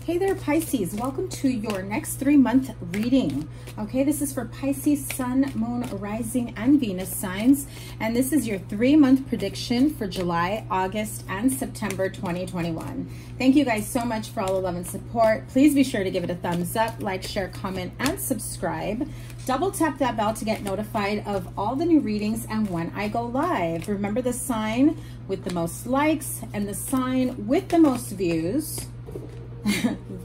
Hey there, Pisces. Welcome to your next 3-month reading. Okay, this is for Pisces, Sun, Moon, Rising, and Venus signs. And this is your 3-month prediction for July, August, and September 2021. Thank you guys so much for all the love and support. Please be sure to give it a thumbs up, like, share, comment, and subscribe. Double tap that bell to get notified of all the new readings and when I go live. Remember, the sign with the most likes and the sign with the most views.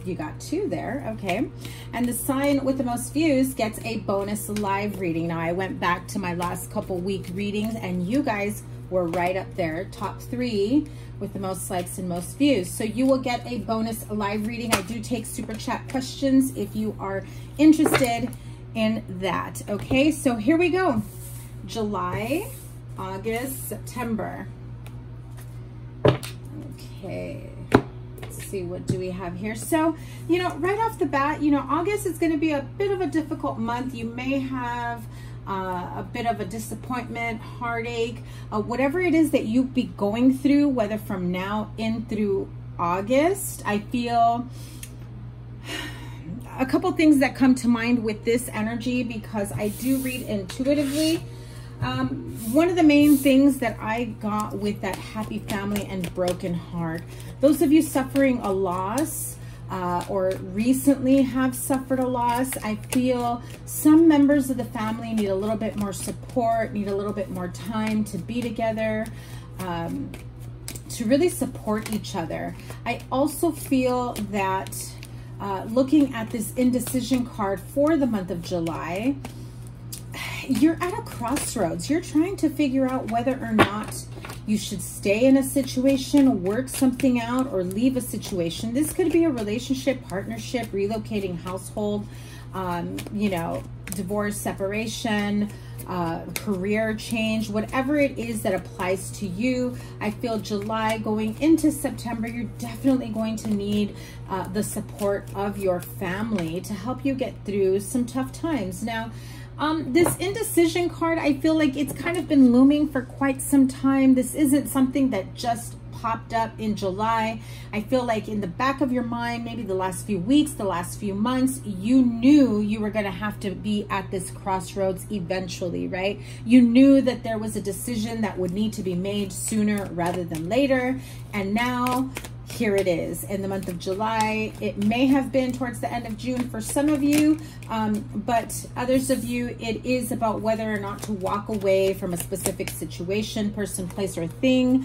You got 2 there, okay. And the sign with the most views gets a bonus live reading. Now, I went back to my last couple week readings and you guys were right up there, top 3 with the most likes and most views. So you will get a bonus live reading. I do take super chat questions if you are interested in that. Okay, so here we go. July, August, September. Okay. See, what do we have here? So, you know, right off the bat, you know, August is going to be a bit of a difficult month. You may have a bit of a disappointment, heartache, whatever it is that you be going through, whether from now in through August. I feel a couple things that come to mind with this energy because I do read intuitively. One of the main things that I got with that happy family and broken heart, those of you suffering a loss or recently have suffered a loss, I feel some members of the family need a little bit more support, need a little bit more time to be together, to really support each other. I also feel that looking at this indecision card for the month of July, you're at a crossroads. You're trying to figure out whether or not you should stay in a situation, work something out, or leave a situation. This could be a relationship, partnership, relocating household, you know, divorce, separation, career change, whatever it is that applies to you. I feel July going into September, you're definitely going to need the support of your family to help you get through some tough times. Now, this indecision card, I feel like it's kind of been looming for quite some time. This isn't something that just popped up in July. I feel like in the back of your mind, maybe the last few weeks, the last few months, you knew you were going to have to be at this crossroads eventually, right? You knew that there was a decision that would need to be made sooner rather than later. And now here it is in the month of July. It may have been towards the end of June for some of you, but others of you, it is about whether or not to walk away from a specific situation, person, place, or thing.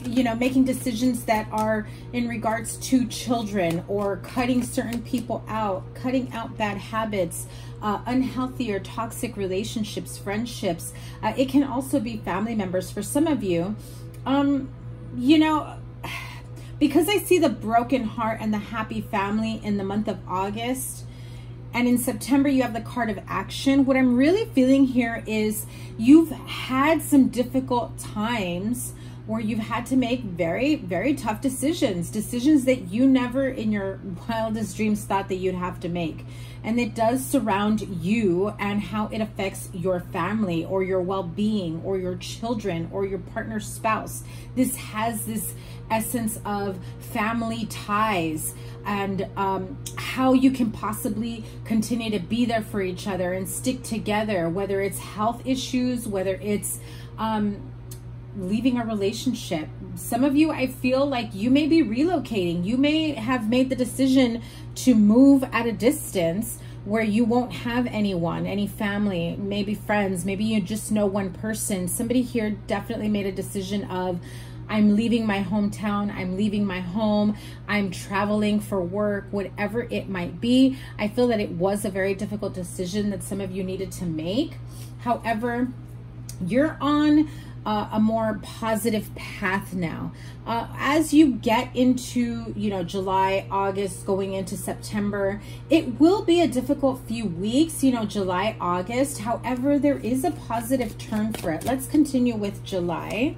You know, making decisions that are in regards to children or cutting certain people out, cutting out bad habits, unhealthy or toxic relationships, friendships. It can also be family members for some of you. You know, because I see the broken heart and the happy family in the month of August, and in September you have the card of action, what I'm really feeling here is you've had some difficult times where you've had to make very, very tough decisions that you never in your wildest dreams thought that you'd have to make. And it does surround you and how it affects your family or your well-being or your children or your partner's spouse. This has this essence of family ties and how you can possibly continue to be there for each other and stick together, whether it's health issues, whether it's leaving a relationship. Some of you, I feel like you may be relocating. You may have made the decision to move at a distance where you won't have anyone, any family, maybe friends, maybe you just know one person. Somebody here definitely made a decision of, I'm leaving my hometown, I'm leaving my home, I'm traveling for work, whatever it might be. I feel that it was a very difficult decision that some of you needed to make. However, you're on a more positive path now. As you get into, you know, July, August, going into September, it will be a difficult few weeks, you know, July, August. However, there is a positive turn for it. Let's continue with July.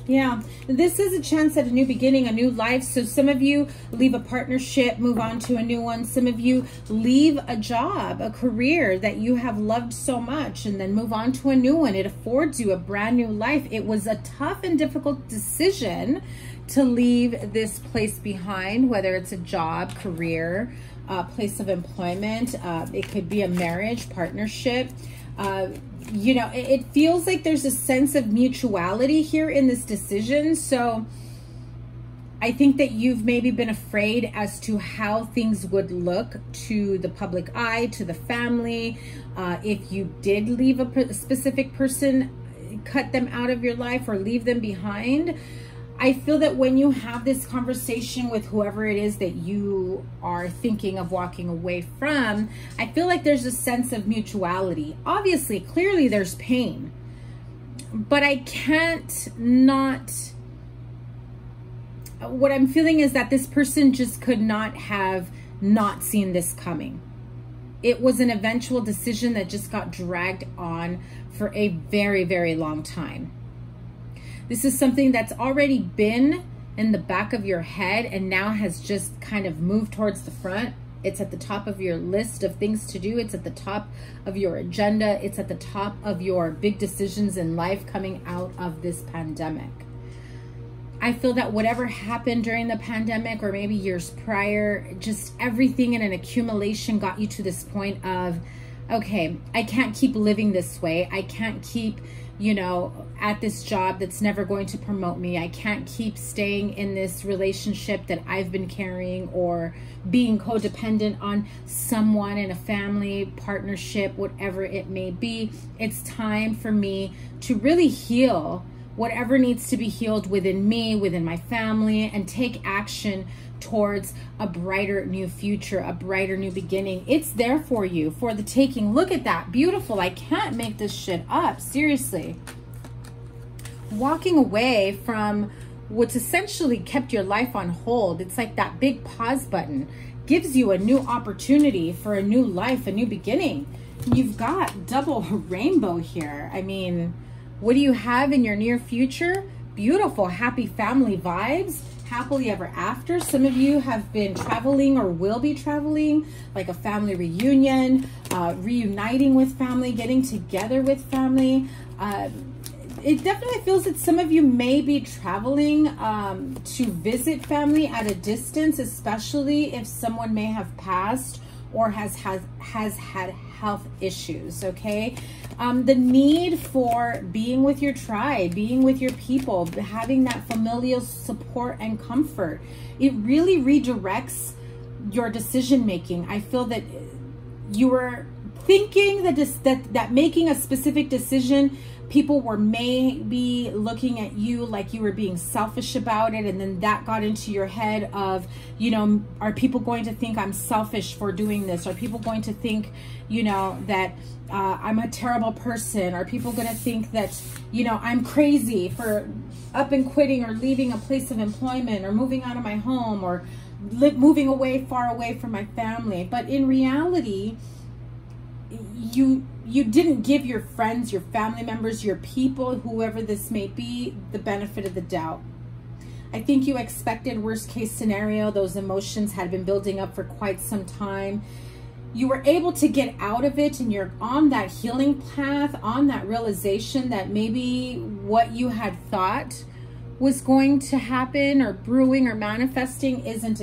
Yeah, this is a chance at a new beginning, a new life. So some of you leave a partnership, move on to a new one. Some of you leave a job, a career that you have loved so much, and then move on to a new one. It affords you a brand new life. It was a tough and difficult decision to leave this place behind, whether it's a job, career, place of employment. It could be a marriage, partnership. You know, it feels like there's a sense of mutuality here in this decision. So I think that you've maybe been afraid as to how things would look to the public eye, to the family. If you did leave a specific person, cut them out of your life or leave them behind. I feel that when you have this conversation with whoever it is that you are thinking of walking away from, I feel like there's a sense of mutuality. Obviously, clearly there's pain, but I can't not, what I'm feeling is that this person just could not have not seen this coming. It was an eventual decision that just got dragged on for a very, very long time. This is something that's already been in the back of your head and now has just kind of moved towards the front. It's at the top of your list of things to do. It's at the top of your agenda. It's at the top of your big decisions in life coming out of this pandemic. I feel that whatever happened during the pandemic or maybe years prior, just everything in an accumulation got you to this point of, okay, I can't keep living this way. I can't keep, you know, at this job that's never going to promote me. I can't keep staying in this relationship that I've been carrying or being codependent on someone in a family, partnership, whatever it may be. It's time for me to really heal whatever needs to be healed within me, within my family, and take action towards a brighter new future, a brighter new beginning. It's there for you, for the taking. Look at that. Beautiful. I can't make this shit up. Seriously. Walking away from what's essentially kept your life on hold. It's like that big pause button gives you a new opportunity for a new life, a new beginning. You've got double rainbow here. I mean, what do you have in your near future? Beautiful, happy family vibes. Happily ever after. Some of you have been traveling or will be traveling, like a family reunion, reuniting with family, getting together with family. It definitely feels that some of you may be traveling to visit family at a distance, especially if someone may have passed or has had health issues, okay? The need for being with your tribe, being with your people, having that familial support and comfort, it really redirects your decision making. I feel that you were thinking that making a specific decision, people were maybe looking at you like you were being selfish about it, and then that got into your head of, you know, are people going to think I'm selfish for doing this? Are people going to think, you know, that I'm a terrible person? Are people going to think that, you know, I'm crazy for up and quitting or leaving a place of employment or moving out of my home or moving away, far away from my family? But in reality, you didn't give your friends, your family members, your people, whoever this may be, the benefit of the doubt. I think you expected worst case scenario. Those emotions had been building up for quite some time. You were able to get out of it, and you're on that healing path, on that realization that maybe what you had thought was going to happen or brewing or manifesting isn't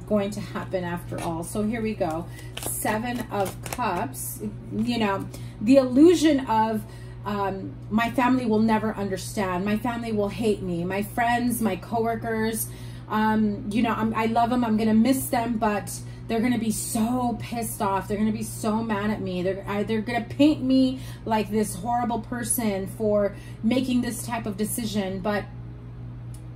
going to happen after all. So here we go. 7 of Cups. You know, the illusion of my family will never understand. My family will hate me. My friends, my coworkers, you know, I love them. I'm going to miss them, but they're going to be so pissed off. They're going to be so mad at me. They're going to paint me like this horrible person for making this type of decision. But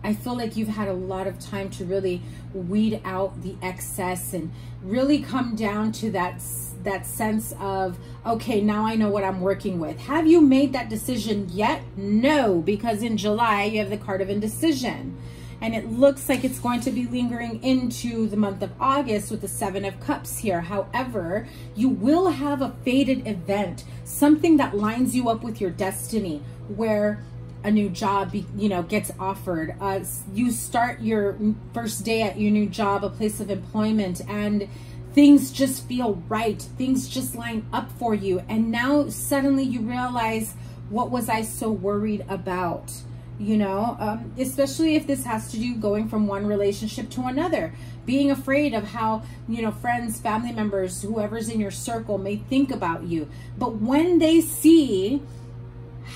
I feel like you've had a lot of time to really weed out the excess and really come down to that sense of, okay, now I know what I'm working with. Have you made that decision yet? No, because in July you have the card of indecision. And it looks like it's going to be lingering into the month of August with the 7 of Cups here. However, you will have a fated event, something that lines you up with your destiny, where a new job, gets offered. You start your first day at your new job, a place of employment, and things just feel right. Things just line up for you. And now suddenly you realize, what was I so worried about? Especially if this has to do going from one relationship to another, being afraid of how, friends, family members, whoever's in your circle may think about you. But when they see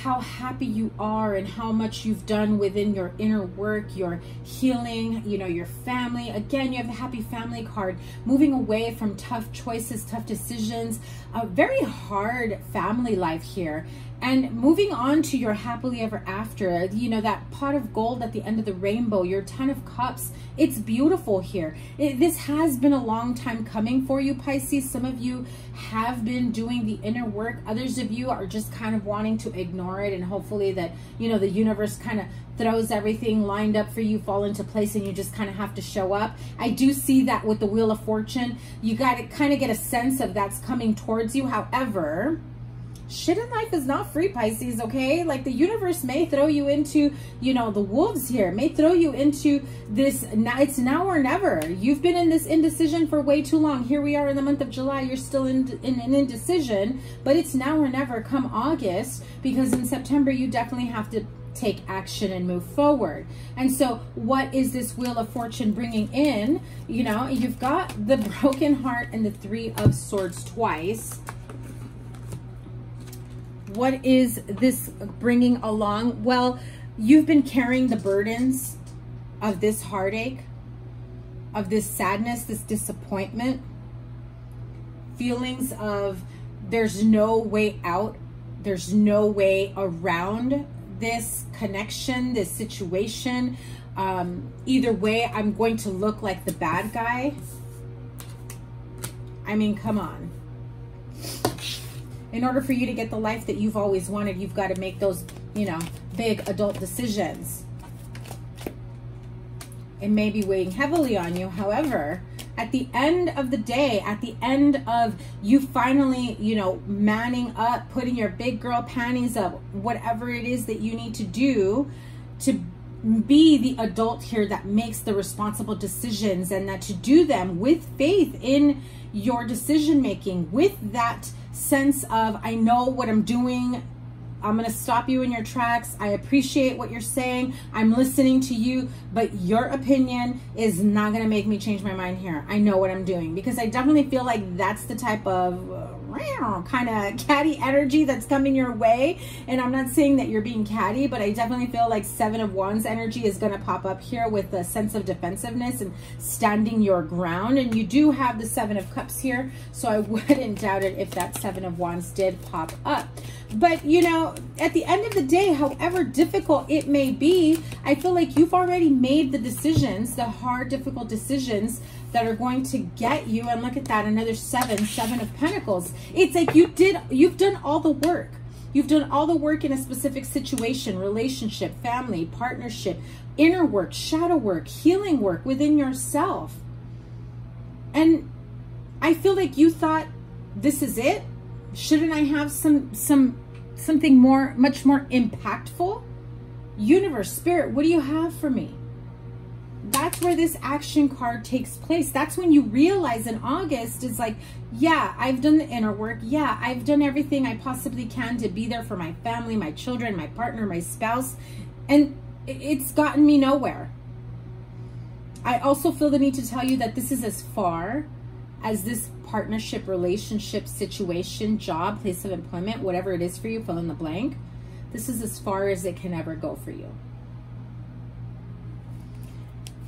how happy you are and how much you've done within your inner work, your healing, your family. Again, you have the happy family card, moving away from tough choices, tough decisions, a very hard family life here. And moving on to your happily ever after, that pot of gold at the end of the rainbow, your 10 of cups. It's beautiful here. This has been a long time coming for you, Pisces. Some of you have been doing the inner work. Others of you are just kind of wanting to ignore it, and hopefully that, the universe kind of throws everything lined up for you, fall into place, and you just kind of have to show up. I do see that with the Wheel of Fortune. You got to kind of get a sense of that's coming towards you. However, shit in life is not free, Pisces, okay? Like the universe may throw you into, the wolves here, may throw you into this, it's now or never. You've been in this indecision for way too long. Here we are in the month of July, you're still in an indecision, but it's now or never come August, because in September you definitely have to take action and move forward. And so what is this Wheel of Fortune bringing in? You've got the broken heart and the 3 of Swords twice. What is this bringing along? Well, you've been carrying the burdens of this heartache, of this sadness, this disappointment, feelings of there's no way out, there's no way around this connection, this situation. Either way, I'm going to look like the bad guy. I mean, come on. In order for you to get the life that you've always wanted, you've got to make those, big adult decisions. It may be weighing heavily on you. However, at the end of the day, at the end of you finally, manning up, putting your big girl panties up, whatever it is that you need to do to be the adult here that makes the responsible decisions, and that to do them with faith in your decision making, with that sense of, I know what I'm doing. I'm going to stop you in your tracks. I appreciate what you're saying. I'm listening to you, but your opinion is not going to make me change my mind here. I know what I'm doing, because I definitely feel like that's the type of kind of catty energy that's coming your way. And I'm not saying that you're being catty, but I definitely feel like 7 of Wands energy is going to pop up here with a sense of defensiveness and standing your ground. And you do have the 7 of Cups here, so I wouldn't doubt it if that 7 of Wands did pop up. But, at the end of the day, however difficult it may be, I feel like you've already made the decisions, the hard, difficult decisions that are going to get you. And look at that, another 7 of Pentacles. It's like you've done all the work. You've done all the work in a specific situation, relationship, family, partnership, inner work, shadow work, healing work within yourself. And I feel like you thought, this is it? Shouldn't I have something much more impactful? Universe, Spirit, what do you have for me? That's where this action card takes place. That's when you realize in August, it's like, yeah, I've done the inner work. Yeah, I've done everything I possibly can to be there for my family, my children, my partner, my spouse. And it's gotten me nowhere. I also feel the need to tell you that this is as far as this partnership, relationship, situation, job, place of employment, whatever it is for you, fill in the blank. This is as far as it can ever go for you.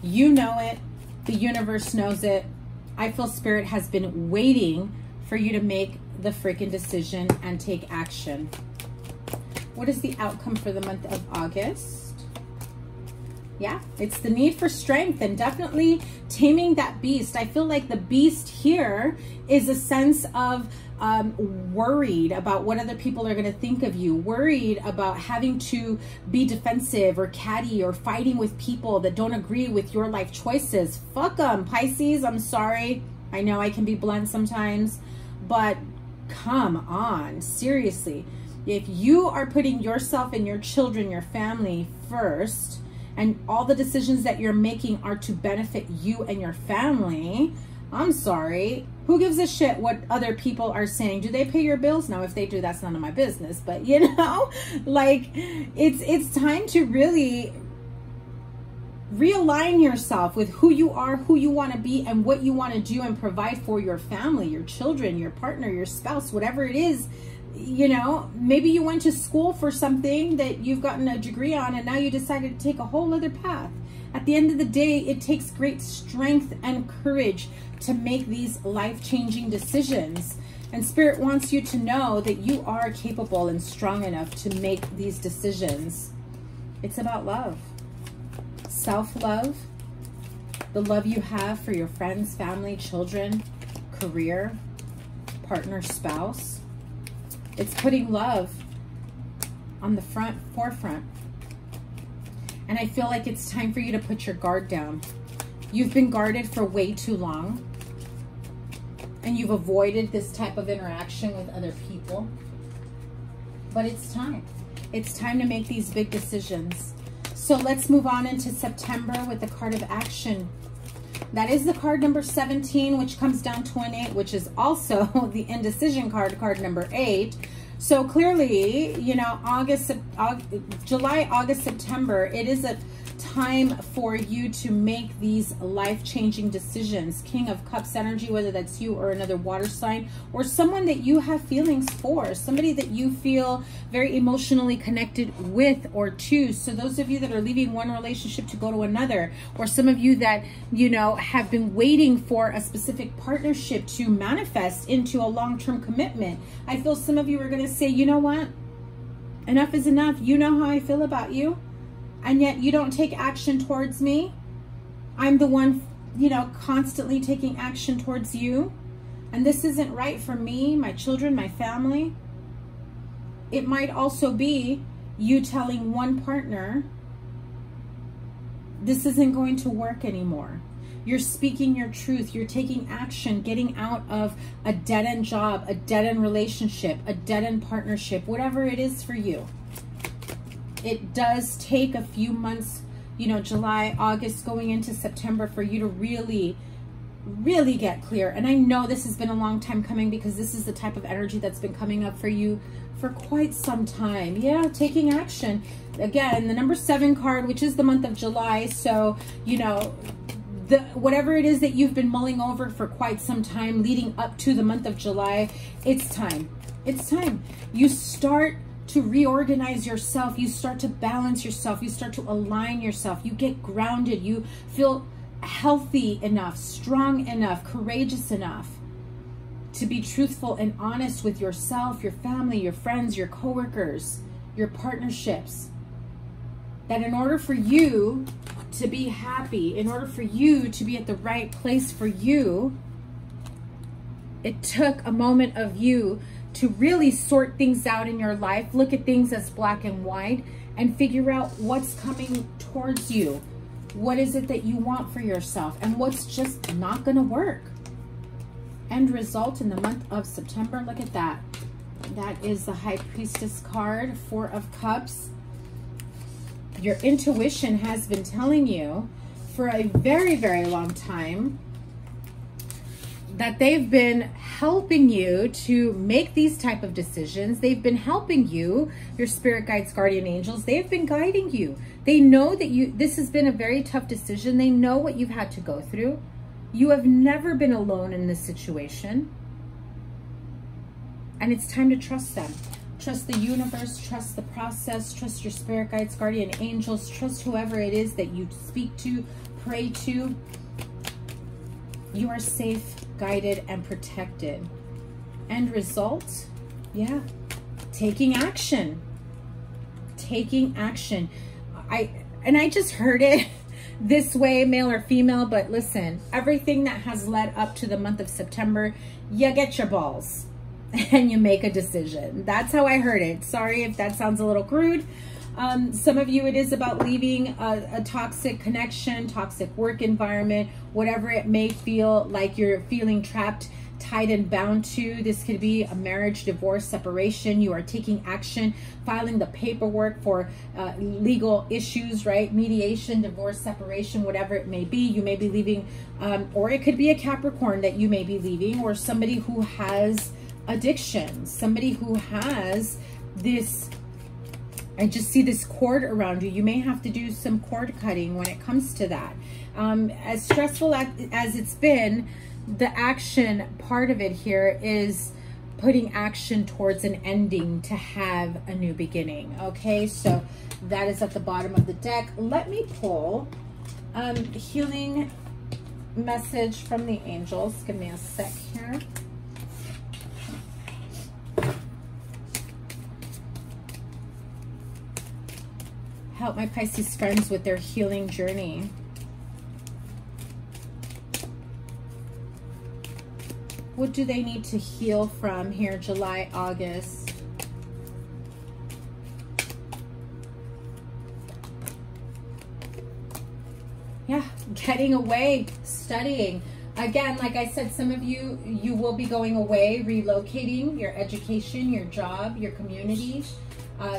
You know it. The universe knows it. I feel Spirit has been waiting for you to make the freaking decision and take action. What is the outcome for the month of August? Yeah, it's the need for strength and definitely taming that beast. I feel like the beast here is a sense of worried about what other people are going to think of you, worried about having to be defensive or catty or fighting with people that don't agree with your life choices. Fuck them, Pisces. I'm sorry. I know I can be blunt sometimes, but come on, seriously. If you are putting yourself and your children, your family first, and all the decisions that you're making are to benefit you and your family, I'm sorry, who gives a shit what other people are saying? Do they pay your bills? No, if they do, that's none of my business. But you know, like, it's time to really realign yourself with who you are, who you want to be, and what you want to do and provide for your family, your children, your partner, your spouse, whatever it is. You know, maybe you went to school for something that you've gotten a degree on, and now you decided to take a whole other path. At the end of the day, it takes great strength and courage to make these life-changing decisions. And Spirit wants you to know that you are capable and strong enough to make these decisions. It's about love. Self-love, the love you have for your friends, family, children, career, partner, spouse. It's putting love on the forefront. And I feel like it's time for you to put your guard down. You've been guarded for way too long. And you've avoided this type of interaction with other people. But it's time. It's time to make these big decisions. So let's move on into September with the card of action. That is the card number 17, which comes down to an 8, which is also the indecision card, card number 8. So clearly, you know, July, August, September, it is a time for you to make these life-changing decisions. King of Cups energy, whether that's you or another water sign, or someone that you have feelings for, somebody that you feel very emotionally connected with or to. So those of you that are leaving one relationship to go to another, or some of you that, you know, have been waiting for a specific partnership to manifest into a long-term commitment. I feel some of you are going to say, you know what? Enough is enough. You know how I feel about you. And yet you don't take action towards me. I'm the one, you know, constantly taking action towards you. And this isn't right for me, my children, my family. It might also be you telling one partner, this isn't going to work anymore. You're speaking your truth. You're taking action, getting out of a dead-end job, a dead-end relationship, a dead-end partnership, whatever it is for you. It does take a few months, you know, July, August, going into September for you to really, really get clear. And I know this has been a long time coming because this is the type of energy that's been coming up for you for quite some time. Yeah, taking action. Again, the number 7 card, which is the month of July. So, you know, whatever it is that you've been mulling over for quite some time leading up to the month of July, it's time. It's time. You start to reorganize yourself. You start to balance yourself. You start to align yourself. You get grounded. You feel healthy enough, strong enough, courageous enough to be truthful and honest with yourself, your family, your friends, your coworkers, your partnerships. That in order for you to be happy, in order for you to be at the right place for you, it took a moment of you to really sort things out in your life, look at things as black and white, and figure out what's coming towards you. What is it that you want for yourself, and what's just not going to work. End result in the month of September. Look at that. That is the High Priestess card, 4 of Cups. Your intuition has been telling you for a very, very long time that they've been helping you to make these type of decisions. They've been helping you, your spirit guides, guardian angels. They've been guiding you. They know that this has been a very tough decision. They know what you've had to go through. You have never been alone in this situation. And it's time to trust them. Trust the universe, trust the process, trust your spirit guides, guardian angels, trust whoever it is that you speak to, pray to. You are safe, guided, and protected. End result, yeah, taking action. Taking action. I just heard it this way, male or female, but listen, everything that has led up to the month of September, you get your balls and you make a decision. That's how I heard it. Sorry if that sounds a little crude. Some of you, it is about leaving a toxic connection, toxic work environment, whatever it may feel like you're feeling trapped. tied and bound to. This could be a marriage, divorce, separation. You are taking action, filing the paperwork for legal issues, right? Mediation, divorce, separation, whatever it may be. You may be leaving, or it could be a Capricorn that you may be leaving, or somebody who has addiction, somebody who has this, I just see this cord around you. You may have to do some cord cutting when it comes to that. As stressful as it's been, the action part of it here is putting action towards an ending to have a new beginning. Okay, so that is at the bottom of the deck. Let me pull healing message from the angels. Give me a sec here. Help my Pisces friends with their healing journey. What do they need to heal from here, July, August? Yeah, getting away, studying. Again, like I said, some of you will be going away, relocating your education, your job, your community.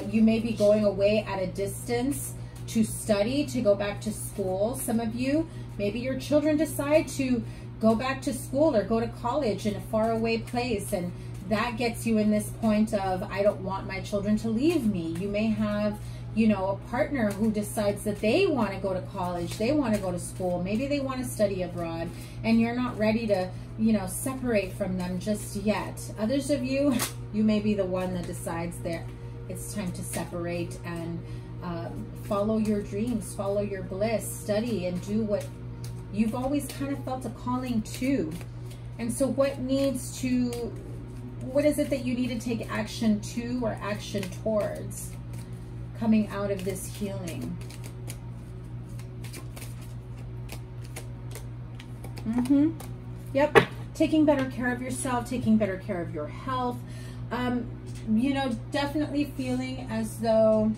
You may be going away at a distance to study, to go back to school. Some of you, maybe your children decide to go back to school or go to college in a faraway place, and that gets you in this point of, I don't want my children to leave me. You may have, you know, a partner who decides that they want to go to college, they want to go to school, maybe they want to study abroad, and you're not ready to, you know, separate from them just yet. Others of you, you may be the one that decides that it's time to separate and follow your dreams, follow your bliss, study and do what you've always kind of felt a calling to. And so what is it that you need to take action to or action towards coming out of this healing? Yep, taking better care of yourself, taking better care of your health. You know, definitely feeling as though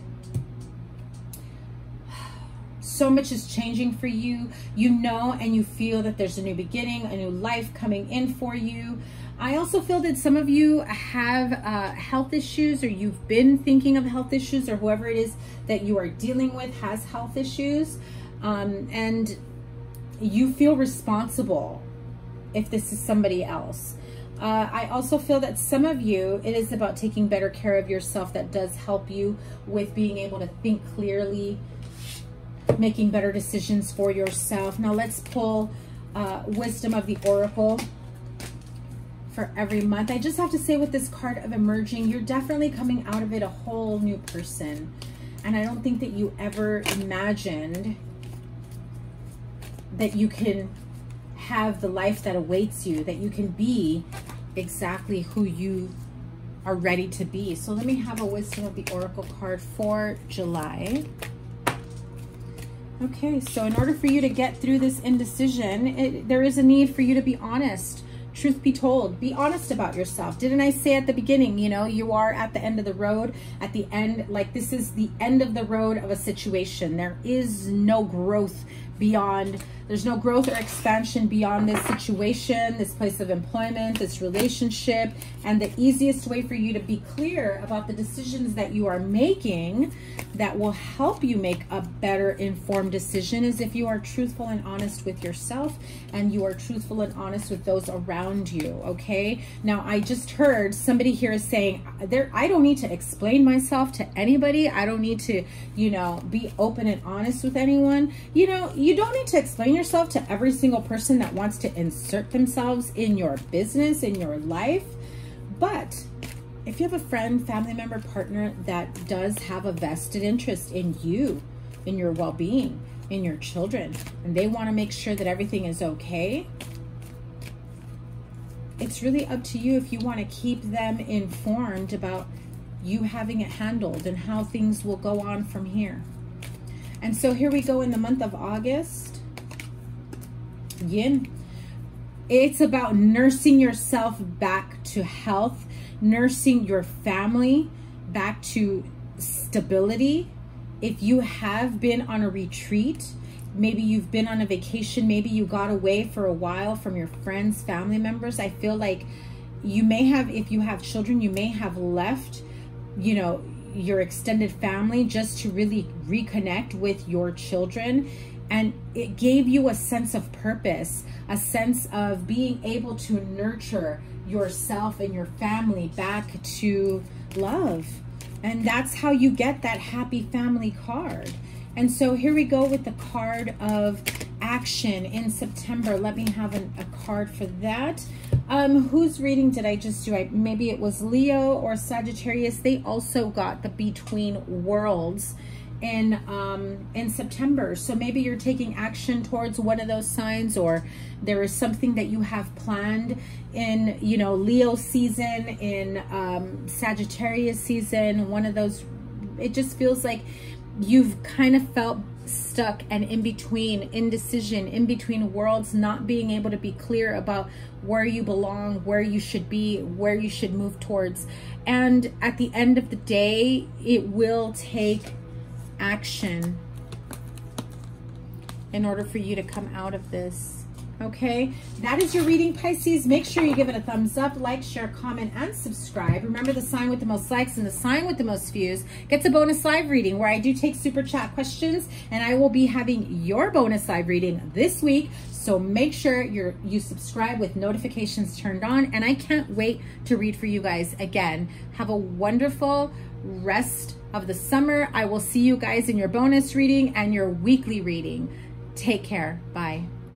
so much is changing for you. You know, and you feel that there's a new beginning, a new life coming in for you. I also feel that some of you have health issues, or you've been thinking of health issues, or whoever it is that you are dealing with has health issues, and you feel responsible if this is somebody else. I also feel that some of you, it is about taking better care of yourself. That does help you with being able to think clearly, making better decisions for yourself. Now let's pull wisdom of the oracle for every month. I just have to say, with this card of emerging, you're definitely coming out of it a whole new person. And I don't think that you ever imagined that you can have the life that awaits you, that you can be exactly who you are ready to be. So let me have a wisdom of the oracle card for July. Okay, so in order for you to get through this indecision, there is a need for you to be honest. Truth be told, be honest about yourself. Didn't I say at the beginning, you know, you are at the end of the road, at the end, like this is the end of the road of a situation. There is no growth beyond, there's no growth or expansion beyond this situation, this place of employment, this relationship. And the easiest way for you to be clear about the decisions that you are making that will help you make a better informed decision is if you are truthful and honest with yourself, and you are truthful and honest with those around you. Okay, now I just heard somebody here is saying, I don't need to explain myself to anybody. I don't need to, you know, be open and honest with anyone. You know, you don't need to explain yourself to every single person that wants to insert themselves in your business, in your life. But if you have a friend, family member, partner that does have a vested interest in you, in your well-being, in your children, and they want to make sure that everything is okay, it's really up to you if you want to keep them informed about you having it handled and how things will go on from here. And so here we go in the month of August. Yin. It's about nursing yourself back to health, nursing your family back to stability. If you have been on a retreat, maybe you've been on a vacation, maybe you got away for a while from your friends, family members. I feel like you may have, if you have children, you may have left, you know, your extended family just to really reconnect with your children. And it gave you a sense of purpose, a sense of being able to nurture yourself and your family back to love. And that's how you get that happy family card. And so here we go with the card of action in September. Let me have a card for that. Whose reading did I just do? Maybe it was Leo or Sagittarius. They also got the between worlds in September. So maybe you're taking action towards one of those signs, or there is something that you have planned in, you know, Leo season, in Sagittarius season, one of those. It just feels like you've kind of felt stuck and in between, indecision, in between worlds, not being able to be clear about where you belong, where you should be, where you should move towards. And at the end of the day, it will take action in order for you to come out of this. Okay, that is your reading, Pisces. Make sure you give it a thumbs up, like, share, comment, and subscribe. Remember, the sign with the most likes and the sign with the most views gets a bonus live reading, where I do take super chat questions, and I will be having your bonus live reading this week. So make sure you subscribe with notifications turned on, and I can't wait to read for you guys again. Have a wonderful rest of the summer. I will see you guys in your bonus reading and your weekly reading. Take care. Bye.